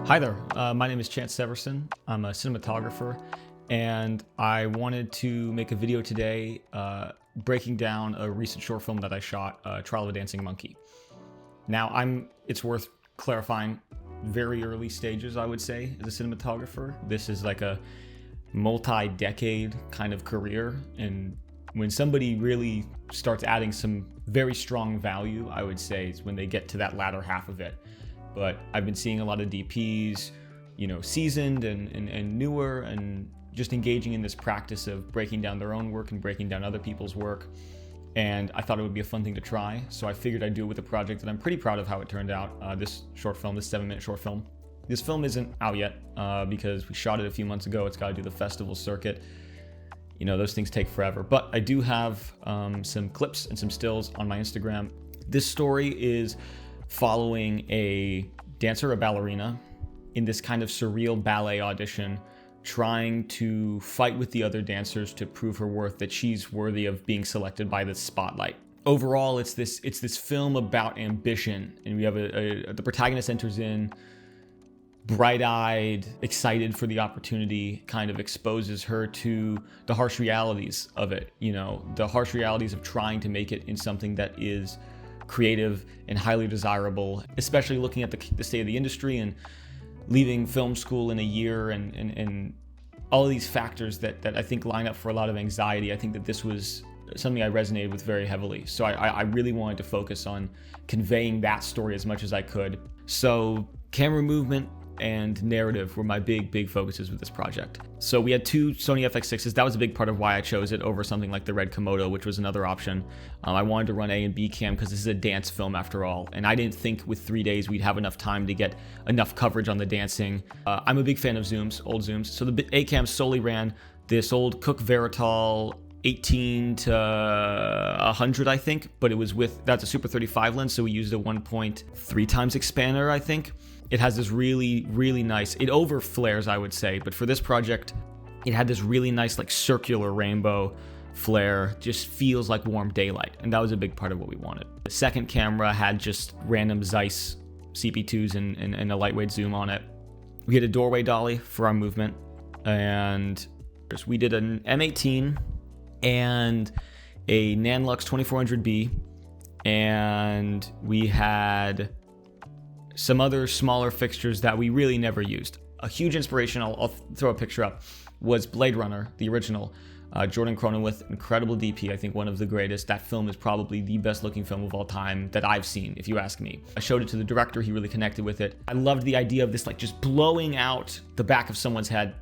Hi there, my name is Chance Severson. I'm a cinematographer, and I wanted to make a video today breaking down a recent short film that I shot, Trial of a Dancing Monkey. Now, it's worth clarifying, very early stages, I would say, as a cinematographer. This is like a multi-decade kind of career, and when somebody really starts adding some very strong value, I would say, is when they get to that latter half of it. But I've been seeing a lot of DPs, seasoned and newer, and just engaging in this practice of breaking down their own work and breaking down other people's work. And I thought it would be a fun thing to try. So I figured I'd do it with a project that I'm pretty proud of how it turned out. This short film, this 7-minute short film. This film isn't out yet because we shot it a few months ago. It's got to do the festival circuit. Those things take forever. But I do have some clips and some stills on my Instagram. This story is following a dancer, a ballerina, in this kind of surreal ballet audition, trying to fight with the other dancers to prove her worth, that she's worthy of being selected by the spotlight. Overall, it's this film about ambition, and we have the protagonist enters in bright-eyed, excited for the opportunity, kind of exposes her to the harsh realities of it, the harsh realities of trying to make it in something that is creative and highly desirable, especially looking at the state of the industry and leaving film school in a year and all of these factors that I think line up for a lot of anxiety. I think that this was something I resonated with very heavily. So I really wanted to focus on conveying that story as much as I could. So camera movement and narrative were my big focuses with this project. So we had two Sony FX6s. That was a big part of why I chose it over something like the Red Komodo, which was another option. I wanted to run A and B cam because this is a dance film after all, and I didn't think with 3 days we'd have enough time to get enough coverage on the dancing. I'm a big fan of zooms, old zooms. So the A cam solely ran this old Cooke Varotal 18 to 100, I think, but it was that's a Super 35 lens, so we used a 1.3 times expander, I think. It has this really nice, it over flares, I would say, but for this project, it had this really nice like circular rainbow flare, just feels like warm daylight, and that was a big part of what we wanted. The second camera had just random Zeiss CP.2s and a lightweight zoom on it. We had a doorway dolly for our movement, and we did an M18 and a Nanlux 2400B, and we had some other smaller fixtures that we really never used. A huge inspiration, I'll throw a picture up, was Blade Runner, the original. Jordan Cronenweth, incredible DP, I think one of the greatest. That film is probably the best looking film of all time that I've seen, if you ask me. I showed it to the director, he really connected with it. I loved the idea of this like just blowing out the back of someone's head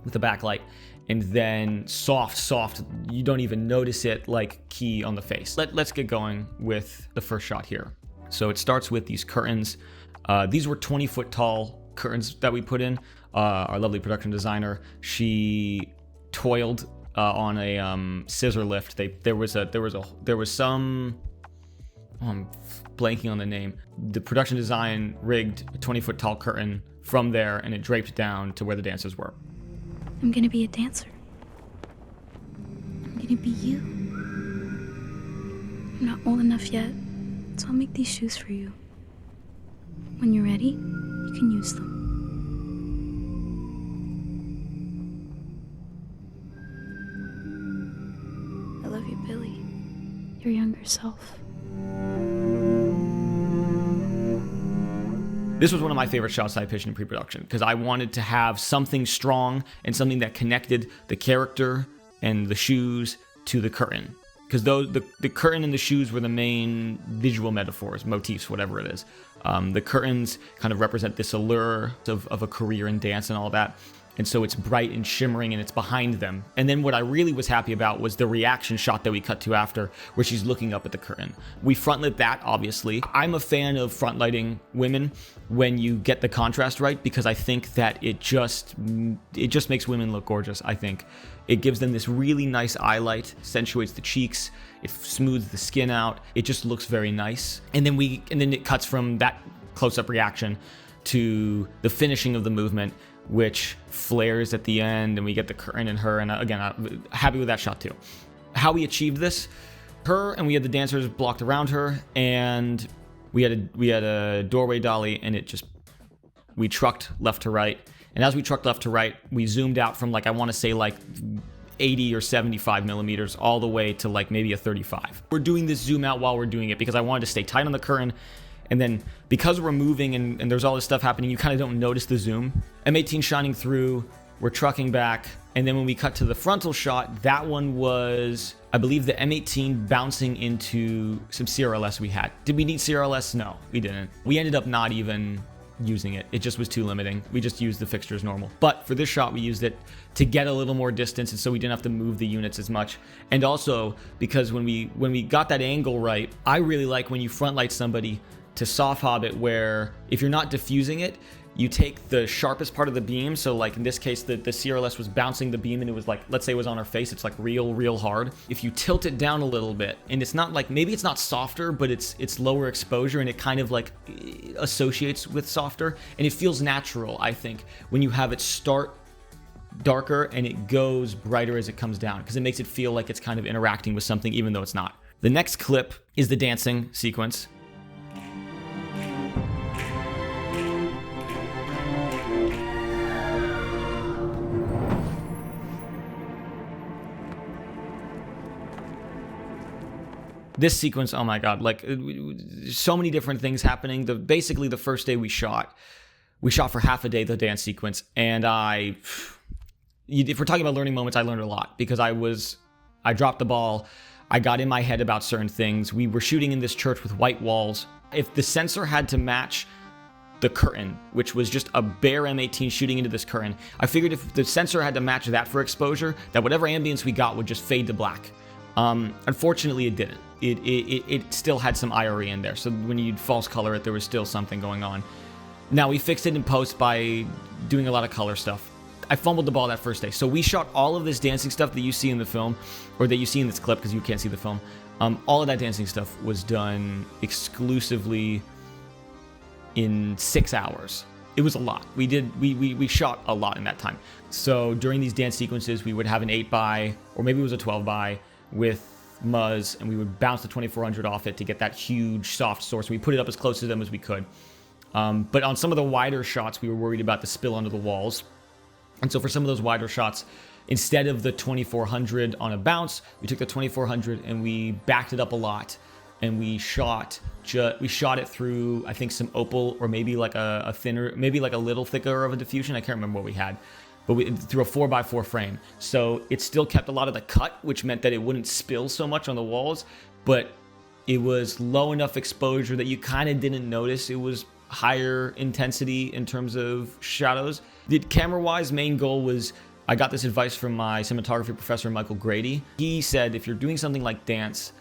with a backlight, and then soft, you don't even notice it, like key on the face. Let's get going with the first shot here. So it starts with these curtains. These were 20-foot tall curtains that we put in. Our lovely production designer, she toiled on a scissor lift. There was some. Oh, I'm blanking on the name. The production design rigged a 20-foot tall curtain from there, and it draped down to where the dancers were. I'm gonna be a dancer. I'm gonna be you. I'm not old enough yet, so I'll make these shoes for you. When you're ready, you can use them. I love you, Billy. Your younger self. This was one of my favorite shots I pitched in pre-production because I wanted to have something strong and something that connected the character and the shoes to the curtain. Because the curtain and the shoes were the main visual metaphors, motifs, whatever it is. The curtains kind of represent this allure of a career in dance and all that. And so it's bright and shimmering, and it's behind them. And then what I really was happy about was the reaction shot that we cut to after, where she's looking up at the curtain. We front lit that, obviously. I'm a fan of front lighting women when you get the contrast right, because I think that it just makes women look gorgeous, I think. It gives them this really nice eye light, accentuates the cheeks, it smooths the skin out, it just looks very nice. And then it cuts from that close-up reaction to the finishing of the movement, which flares at the end, and we get the curtain and her, and again, I'm happy with that shot too. How we achieved this, we had the dancers blocked around her, and we had a doorway dolly, and it just we trucked left to right. And as we trucked left to right, we zoomed out from like, I want to say like 80 or 75 millimeters all the way to like maybe a 35. We're doing this zoom out while we're doing it because I wanted to stay tight on the curtain. And then because we're moving and there's all this stuff happening, you kind of don't notice the zoom. M18 shining through, we're trucking back. And then when we cut to the frontal shot, that one was, I believe, the M18 bouncing into some CRLS we had. Did we need CRLS? No, we didn't. We ended up not even using it. It just was too limiting. We just used the fixture as normal. But for this shot, we used it to get a little more distance, and so we didn't have to move the units as much. And also because when we got that angle right, I really like when you front light somebody to soft hob it, where if you're not diffusing it, you take the sharpest part of the beam. So like in this case, the CRLS was bouncing the beam and it was like, let's say it was on our face, it's like real hard. If you tilt it down a little bit, and it's not like, maybe it's not softer, but it's lower exposure and it kind of like associates with softer, and it feels natural, I think, when you have it start darker and it goes brighter as it comes down, because it makes it feel like it's kind of interacting with something even though it's not. The next clip is the dancing sequence. This sequence, oh my God, like so many different things happening. Basically the first day we shot for half a day, the dance sequence. And if we're talking about learning moments, I learned a lot because I dropped the ball. I got in my head about certain things. We were shooting in this church with white walls. If the sensor had to match the curtain, which was just a bare M18 shooting into this curtain, I figured if the sensor had to match that for exposure, that whatever ambience we got would just fade to black. Unfortunately, it didn't. It still had some IRE in there. So when you'd false color it, there was still something going on. Now, we fixed it in post by doing a lot of color stuff. I fumbled the ball that first day. So we shot all of this dancing stuff that you see in the film, or that you see in this clip because you can't see the film. All of that dancing stuff was done exclusively in 6 hours. It was a lot. We shot a lot in that time. So during these dance sequences, we would have an 8x, or maybe it was a 12x, with Muzz, and we would bounce the 2400 off it to get that huge soft source. We put it up as close to them as we could. But on some of the wider shots, we were worried about the spill onto the walls. And so for some of those wider shots, instead of the 2400 on a bounce, we took the 2400 and we backed it up a lot. And we shot it through, I think, some opal, or maybe like a thinner, maybe like a little thicker of a diffusion. I can't remember what we had. But through a 4x4 frame. So it still kept a lot of the cut, which meant that it wouldn't spill so much on the walls, but it was low enough exposure that you kind of didn't notice it was higher intensity in terms of shadows. The camera-wise, main goal was, I got this advice from my cinematography professor, Michael Grady. He said, if you're doing something like dance,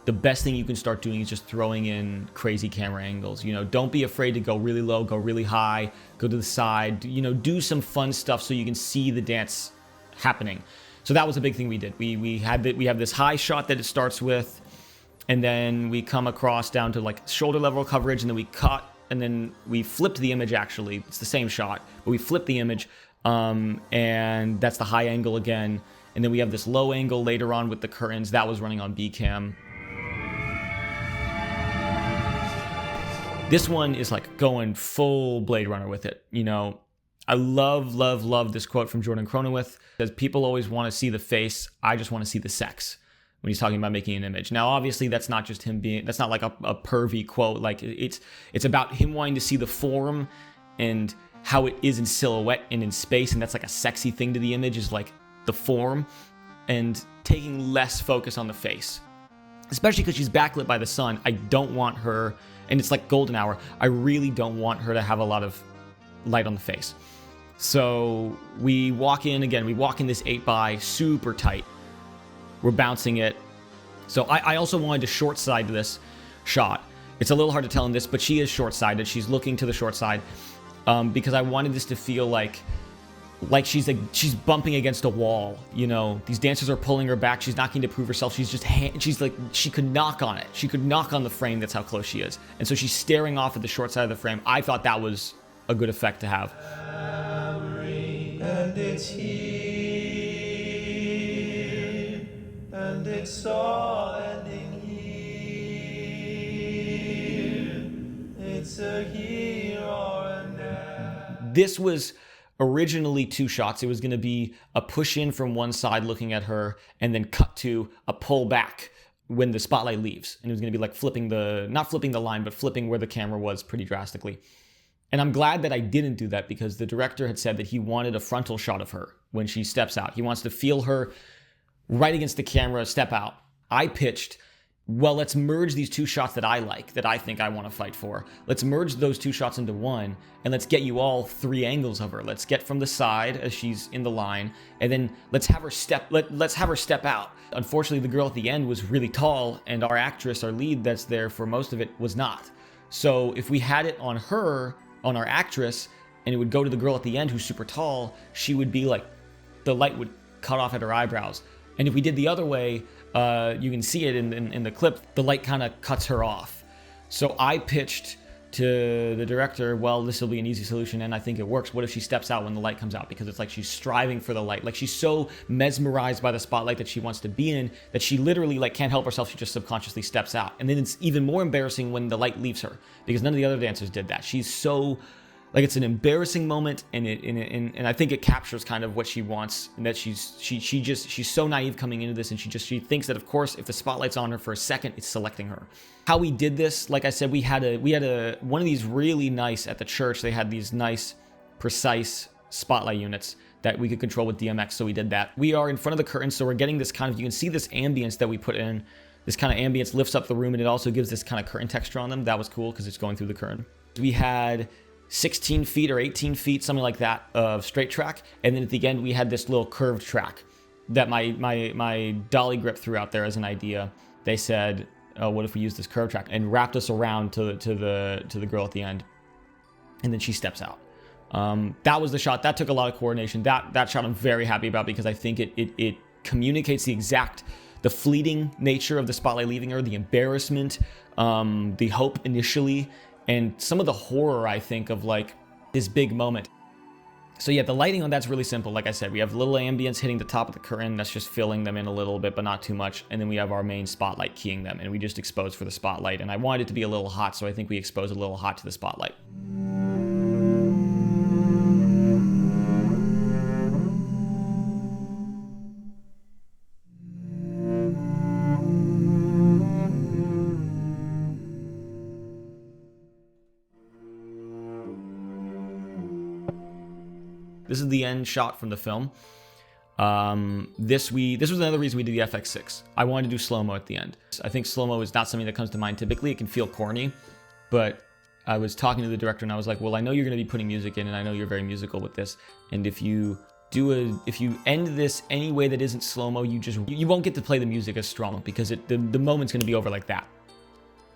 the best thing you can start doing is just throwing in crazy camera angles. You know, don't be afraid to go really low, go really high, go to the side, you know, do some fun stuff so you can see the dance happening. So that was a big thing we did. We have this high shot that it starts with, and then we come across down to like shoulder level coverage, and then we cut, and then we flipped the image. Actually, it's the same shot, but we flipped the image, and that's the high angle again. And then we have this low angle later on with the curtains. That was running on B cam. This one is like going full Blade Runner with it. You know, I love this quote from Jordan Cronenweth. Says, people always want to see the face. I just want to see the sex, when he's talking about making an image. Now, obviously, that's not just him being, that's not like a pervy quote. Like it's about him wanting to see the form and how it is in silhouette and in space. And that's like a sexy thing to the image, is like the form, and taking less focus on the face. Especially because she's backlit by the sun. I don't want her, and it's like golden hour, I really don't want her to have a lot of light on the face. So we walk in this 8x super tight. We're bouncing it. So I also wanted to short side this shot. It's a little hard to tell in this, but she is short sided. She's looking to the short side, because I wanted this to feel like she's bumping against a wall. You know, these dancers are pulling her back. She's not going to prove herself. She's like, she could knock on it. She could knock on the frame. That's how close she is. And so she's staring off at the short side of the frame. I thought that was a good effect to have. And it's here, and it's all ending here. It's a here or a now. This was originally 2 shots. It was going to be a push in from one side looking at her and then cut to a pull back when the spotlight leaves. And it was going to be like not flipping the line, but flipping where the camera was pretty drastically. And I'm glad that I didn't do that, because the director had said that he wanted a frontal shot of her when she steps out. He wants to feel her right against the camera, step out. I pitched, well, let's merge these 2 shots that I like, that I think I want to fight for. Let's merge those 2 shots into one, and let's get you all 3 angles of her. Let's get from the side as she's in the line, and then let's have her step out. Unfortunately, the girl at the end was really tall, and our actress, our lead that's there for most of it, was not. So if we had it on her, on our actress, and it would go to the girl at the end who's super tall, she would be like, the light would cut off at her eyebrows. And if we did the other way, you can see it in the clip, the light kind of cuts her off. So I pitched to the director, well, this will be an easy solution, and I think it works. What if she steps out when the light comes out? Because it's like she's striving for the light. Like, she's so mesmerized by the spotlight that she wants to be in that she literally like can't help herself. She just subconsciously steps out. And then it's even more embarrassing when the light leaves her, because none of the other dancers did that. She's so, like, it's an embarrassing moment, and I think it captures kind of what she wants, and that she's so naive coming into this, and she thinks that, of course, if the spotlight's on her for a second, it's selecting her. How we did this, like I said, we had one of these really nice at the church. They had these nice, precise spotlight units that we could control with DMX, so we did that. We are in front of the curtain, so we're getting this kind of, you can see this ambience that we put in. This kind of ambience lifts up the room, and it also gives this kind of curtain texture on them. That was cool because it's going through the curtain. We had 16 feet or 18 feet, something like that, of straight track. And then at the end, we had this little curved track that my Dolly grip threw out there as an idea. They said, oh, what if we use this curved track, and wrapped us around to the girl at the end. And then she steps out. That was the shot. That took a lot of coordination. That shot I'm very happy about, because I think it communicates the fleeting nature of the spotlight leaving her, the embarrassment, the hope initially, and some of the horror, I think, of like this big moment. So yeah, the lighting on that's really simple. Like I said, we have little ambience hitting the top of the curtain. That's just filling them in a little bit, but not too much. And then we have our main spotlight keying them, and we just expose for the spotlight. And I wanted it to be a little hot, so I think we exposed a little hot to the spotlight. This is the end shot from the film. This was another reason we did the FX6. I wanted to do slow-mo at the end. I think slow-mo is not something that comes to mind typically. It can feel corny, but I was talking to the director and I was like, well, I know you're going to be putting music in, and I know you're very musical with this. And if you end this any way that isn't slow-mo, you won't get to play the music as strong, because the moment's going to be over like that.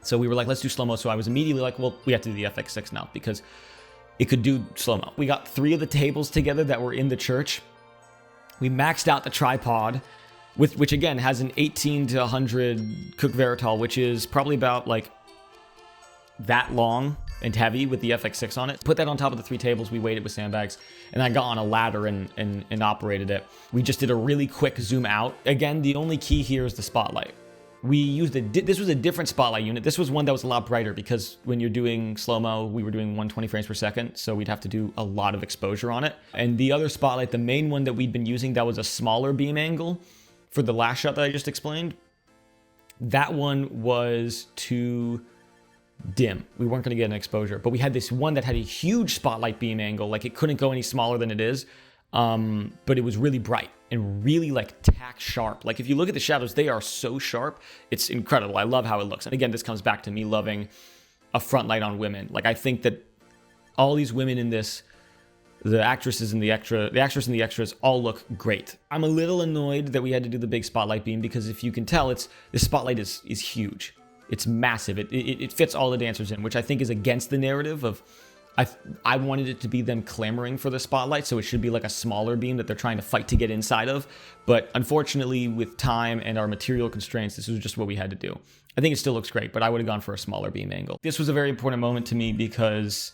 So we were like, let's do slow-mo. So I was immediately like, well, we have to do the FX6 now, because it could do slow-mo. We got 3 of the tables together that were in the church. We maxed out the tripod, which again has an 18 to 100 Cooke Varotal, which is probably about like that long and heavy with the FX6 on it. Put that on top of the 3 tables. We weighed it with sandbags, and I got on a ladder and operated it. We just did a really quick zoom out. Again, the only key here is the spotlight. We used this was a different spotlight unit. This was one that was a lot brighter, because when you're doing slow-mo, we were doing 120 frames per second, so we'd have to do a lot of exposure on it. And the other spotlight, the main one that we'd been using, that was a smaller beam angle for the last shot that I just explained. That one was too dim. We weren't going to get an exposure, but we had this one that had a huge spotlight beam angle. Like, it couldn't go any smaller than it is, but it was really bright and really like tack sharp. Like, if you look at the shadows, they are so sharp. It's incredible. I love how it looks. And again, this comes back to me loving a front light on women. Like, I think that all these women in this, the actresses and the actress and the extras all look great. I'm a little annoyed that we had to do the big spotlight beam, because if you can tell, the spotlight is huge. It's massive. It fits all the dancers in, which I think is against the narrative of, I wanted it to be them clamoring for the spotlight, so it should be like a smaller beam that they're trying to fight to get inside of. But unfortunately, with time and our material constraints, this was just what we had to do. I think it still looks great, but I would have gone for a smaller beam angle. This was a very important moment to me, because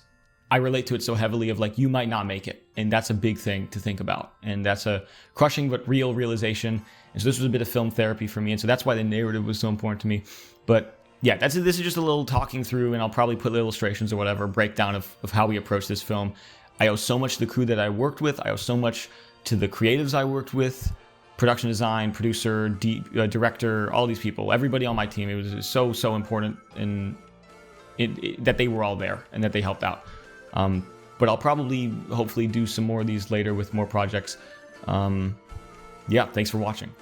I relate to it so heavily of like, you might not make it. And that's a big thing to think about. And that's a crushing but real realization. And so this was a bit of film therapy for me. And so that's why the narrative was so important to me. But yeah, this is just a little talking through, and I'll probably put illustrations or whatever, breakdown of how we approach this film. I owe so much to the crew that I worked with. I owe so much to the creatives I worked with, production design, producer, director, all these people, everybody on my team. It was so important that they were all there and that they helped out. But I'll probably, hopefully, do some more of these later with more projects. Yeah, thanks for watching.